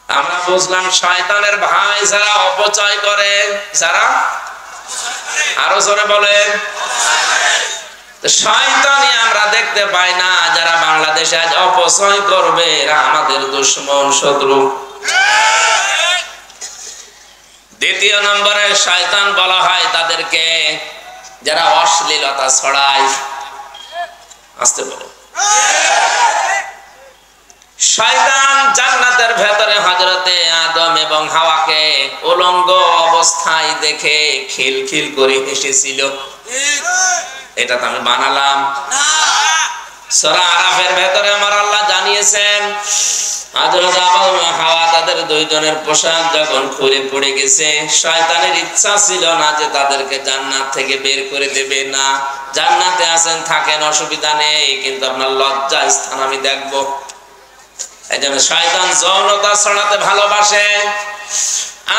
আমরা বুঝলাম শয়তানের ভাই যারা অপচয় করে, যারা আরো জোরে বলেন শয়তানি আমরা দেখতে পাই না। যারা বাংলাদেশে আজ অপচয় করবে এরা আমাদের দুশমন, শত্রু। দ্বিতীয় নম্বরে শয়তান বলা হয় তাদেরকে যারা অশ্লীলতা ছড়ায়। আসতে বলো। শয়তান জান্নাতের ভেতরে হযরতে আদম এবং হাওয়াকে উলঙ্গ অবস্থায় দেখে খিলখিল করে হেসেছিল। এটা তো আমি বানালাম না। সূরা আরাফের ভেতরে আমার আল্লাহ জানিয়েছেন হযরত আদম এবং হাওয়া তাদের দুইজনের পোশাক যখন খুলে পড়ে গেছে, শয়তানের ইচ্ছা ছিল না যে তাদেরকে জান্নাত থেকে বের করে দেবে। না, জান্নাতে আছেন, থাকেন, অসুবিধা নেই, কিন্তু আপনার লজ্জা স্থান আমি দেখব। এইজন্য শয়তান যৌনতা ছড়াতে ভালোবাসে।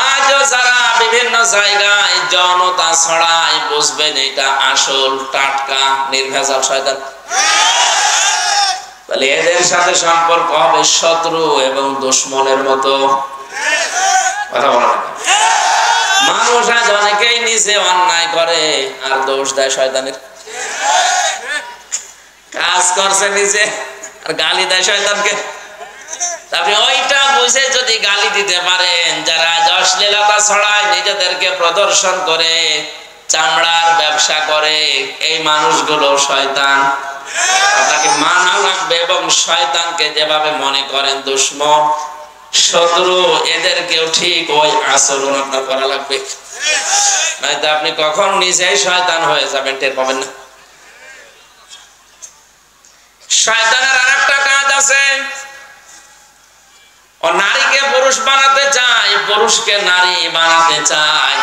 আজও যারা বিভিন্ন জায়গায় যৌনতা ছড়ায় বুঝবেন এটা আসল, টাটকা, নির্ভেজাল শয়তান। তাহলে এদের সাথে সম্পর্ক হবে শত্রু এবং দুশমনের মতো। কথা বলা না। মানুষ আজ অনেকেই নিজে অন্যায় করে আর দোষ দেয় শয়তানের। কাজ করছে নিজে আর গালি দেয় শয়তানকে। আপনি ওইটা বুঝে যদি গালি দিতে পারেন, যারা অশ্লীলতা ছড়ায়, নিজেদেরকে প্রদর্শন করে, চামড়ার ব্যবসা করে, এই মানুষগুলো শয়তান। আপনাকে মানা লাগবে এবং শয়তানকে যেভাবে মনে করেন দুশমন, শত্রু, এদেরকেও ঠিক ওই আচরণ আপনার করা লাগবে। নয়তো আপনি কখন নিজেই শয়তান হয়ে যাবেন টের পাবেন না। শয়তানের আরেকটা কাজ আছে, ও নারীকে পুরুষ বানাতে চায়, পুরুষকে নারী বানাতে চায়।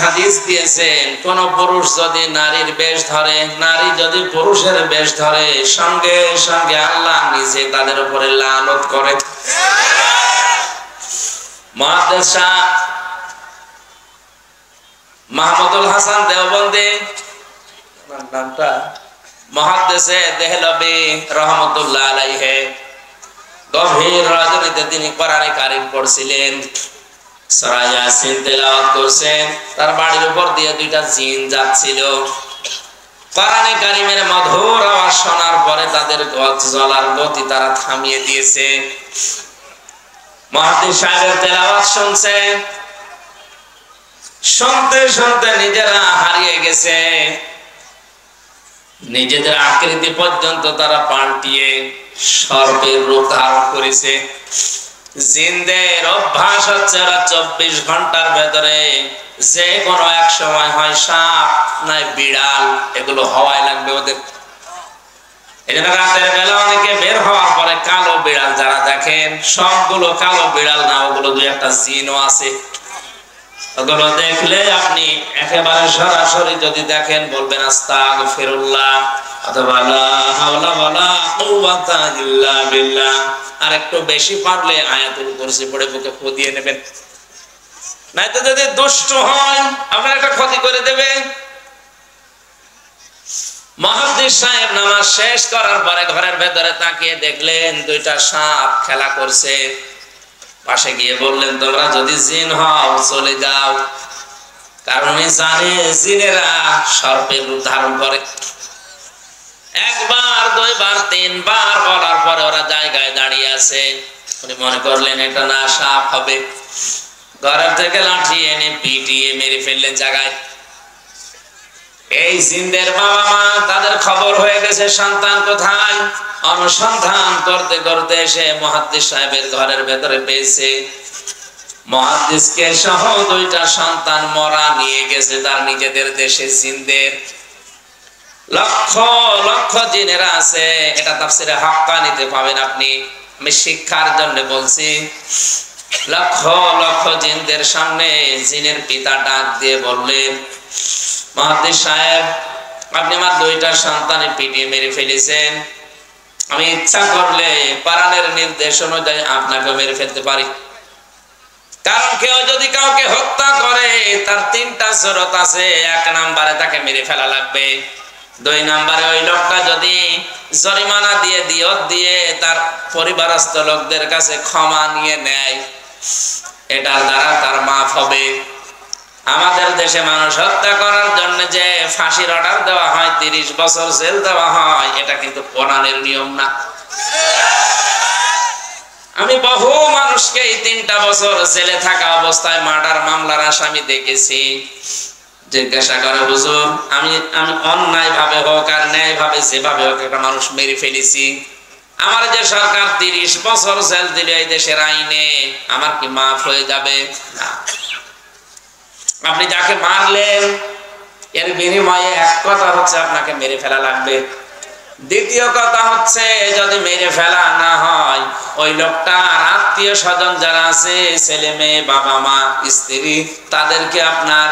হাদিস দিয়েছেন কোন পুরুষ যদি নারীর বেশ ধরে, নারী যদি পুরুষের বেশ ধরে, সঙ্গে সঙ্গে আল্লাহ নিজে তাদের উপরে লানত করে। মুহাদ্দিস শাহ মাহমুদুল হাসান দেওবন্দি, নামটা মুহাদ্দিসে দেহলভী রহমাতুল্লাহ আলাইহি, গভীর রজনীতে তিনি কোরআনে কারীম পড়ছিলেন, সূরা ইয়াসিন তেলাওয়াত করছেন। তার বাড়ির উপর দিয়ে দুইটা জিন যাচ্ছিল। কোরআনে কারীমের মধুর আওয়াজ শোনার পরে তাদের চলার গতি তারা থামিয়ে দিয়েছে। মুহাদ্দিস সাহেবের তেলাওয়াত শুনছে, শুনতে শুনতে নিজেরা হারিয়ে গেছে। নিজেদের আকৃতি পর্যন্ত তারা পাল্টিয়ে সর্পের রূপ ধারণ করেছে। জিনদের অভ্যাস হচ্ছে ওরা 24 ঘন্টার ভেতরে যে কোনো এক সময় হয় সাপ নয় বিড়াল, এগুলো হওয়াই লাগবে ওদের। এজন্য রাতের বেলা অনেকে বের হওয়ার পরে কালো বিড়াল যারা দেখেন, সবগুলো কালো বিড়াল না, ওগুলো দুই একটা জিনও আছে। ওগুলো দেখলে আপনি একেবারে সরাসরি যদি দেখেন বলবেন আস্তাগফিরুল্লাহ অথবা লা হাওলা ওয়ালা কুওয়াতা ইল্লা বিল্লাহ। আর একটু বেশি পারলে আয়াতুল কুরসি পড়ে বুকে ফু দিয়ে নেবেন। নয়তো যদি দুষ্ট হয় আপনার একটা ক্ষতি করে দেবে। মুহাদ্দিস সাহেব নামাজ শেষ করার পরে ঘরের ভেতরে তাকিয়ে দেখলেন দুইটা সাপ খেলা করছে। পাশে গিয়ে বললেন, তোমরা যদি জিন হও চলে যাও, কারণ জানে জিনেরা সর্পের রূপ ধারণ করে। একবার, দুইবার, তিনবার বলার পরে ওরা জায়গায় দাঁড়িয়ে আছে। উনি মনে করলেন এটা না সাপ হবে। ঘরের থেকে লাঠি এনে পিটিয়ে মেরে ফেললেন জায়গায়। এই জিনদের বাবা মা তাদের খবর হয়ে গেছে সন্তান কোথায়। অনুসন্ধান করতে করতে এসে মুহাদ্দিস সাহেবের ঘরের ভেতরে পেয়েছে। মুহাদ্দিসকে সহ দুইটা সন্তান মরা নিয়ে গেছে তার নিজেদের দেশে। জিনদের লক্ষ লক্ষ জিনেরা আছে। এটা তাফসীরে হাক্কানীতে পাবেন আপনি। আমি শিক্ষার জন্য বলছি। লক্ষ লক্ষ জিনদের সামনে জিনের পিতা ডাক দিয়ে বললেন, মুহাদ্দিস সাহেব, আপনি আমার দুইটা সন্তানের পিটিয়ে মেরে ফেলেছেন। আমি ইচ্ছা করলে কোরআনের নির্দেশ অনুযায়ী আপনাকে মেরে ফেলতে পারি। কারণ কেউ যদি কাউকে হত্যা করে তার তিনটা শরত আছে। এক নম্বরে তাকে মেরে ফেলা লাগবে। দুই নম্বরে ওই লোকটা যদি জরিমানা দিয়ে দিয়ত দিয়ে তার পরিবারস্থ লোকদের কাছে ক্ষমা নিয়ে নেয়, এটার দ্বারা তার মাফ হবে। আমাদের দেশে মানুষ হত্যা করার জন্য যে ফাঁসির অর্ডার দেওয়া হয়, 30 বছর জেল দেওয়া হয়, এটা কিন্তু কোরআনের নিয়ম না। আমি বহু মানুষকে এই 3টা বছর জেলে থাকা অবস্থায় মার্ডার মামলার আসামি দেখেছি। জিজ্ঞাসা করে, হুজুর আমি অন্যায় ভাবে হোক আর ন্যায় ভাবে যেভাবে হোক একটা মানুষ মেরে ফেলেছি, আমার যে সরকার 30 বছর জেল দিলে এই দেশের আইনে, আমার কি মাফ হয়ে যাবে? না। আপনি যাকে মারলেন এর বিনিময়ে এক কথা হচ্ছে আপনাকে মেরে ফেলা লাগবে। দ্বিতীয় কথা হচ্ছে যদি মেরে ফেলা না হয়, ওই লোকটার আত্মীয় স্বজন যারা আছে, ছেলে মেয়ে, বাবা মা, স্ত্রী, তাদেরকে আপনার,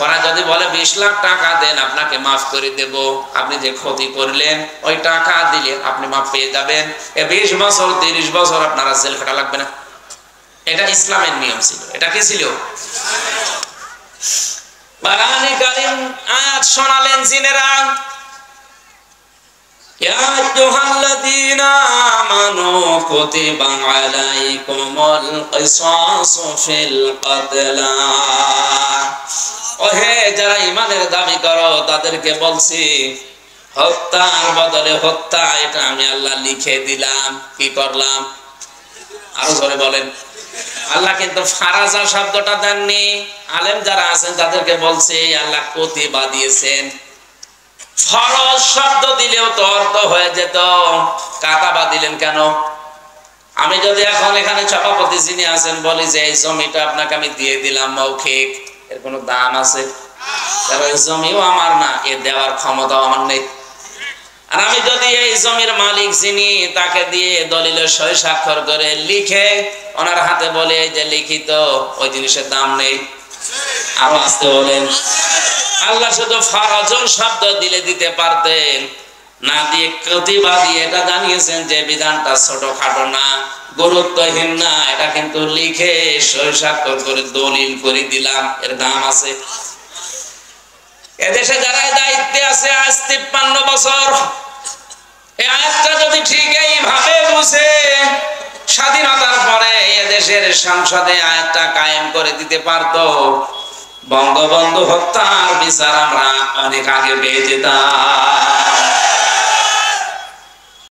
ওরা যদি বলে 20 লাখ টাকা দেন আপনাকে মাফ করে দেব, আপনি যে ক্ষতি করলেন ওই টাকা দিলে আপনি মাফ পেয়ে যাবেন। 20 বছর 30 বছর আপনারা জেল খাটা লাগবে না। এটা ইসলামের নিয়ম ছিল। এটা কি ছিল? কোরআনে কারীম আয়াত শোনালেন জিনেরা, ইয়া আইয়ুহাল্লাযীনা আমানু কুতিবা আলাইকুমুল কিসাসু ফিল কতলা। ওহে যারা ঈমানের দাবি করো তাদেরকে বলছি, হত্যার বদলে হত্যা এটা আমি আল্লাহ লিখে দিলাম। কি করলাম? আরো জোরে বলেন। আল্লাহ কিন্তু ফারাজা শব্দটা দেননি। আলেম যারা আছেন তাদেরকে বলছে আল্লাহ কুতিবা দিয়েছেন। ফরজ শব্দ দিলেও তো অর্থ হয়ে যেত, কাতাবা দিলেন কেন? আমি যদি এখন এখানে সভাপতি যিনি আছেন বলি যে এই জমিটা আপনাকে আমি দিয়ে দিলাম মৌখিক, এর কোনো দাম আছে? কারণ এই জমিও আমার না, এর দেওয়ার ক্ষমতাও আমার নেই। আর আমি যদি এই জমির মালিক যিনি, তাকে দিয়ে দলিলের সই স্বাক্ষর করে লিখে ওনার হাতে বলে যে লিখিত, ওই জিনিসের দাম নেই। আরো আসতে বলেন। আল্লাহ শুধু ফরজুল শব্দ দিলে দিতে পারতেন, না দিয়ে কুতিবা দিয়ে এটা জানিয়েছেন যে বিধানটা ছোটখাটো না, গুরুত্বহীন না, এটা কিন্তু লিখে সই স্বাক্ষর করে দলিল করে দিলাম, এর দাম আছে। এদেশে যারা দায়িত্বে আছে আজ 53 বছর, এই আয়াতটা যদি ঠিক এইভাবে বুঝে স্বাধীনতার পরে এদেশের সংসদে আয়াতটা কায়েম করে দিতে পারতো, বঙ্গবন্ধু হত্যার বিচার আমরা অনেক আগে পেয়ে যেতাম।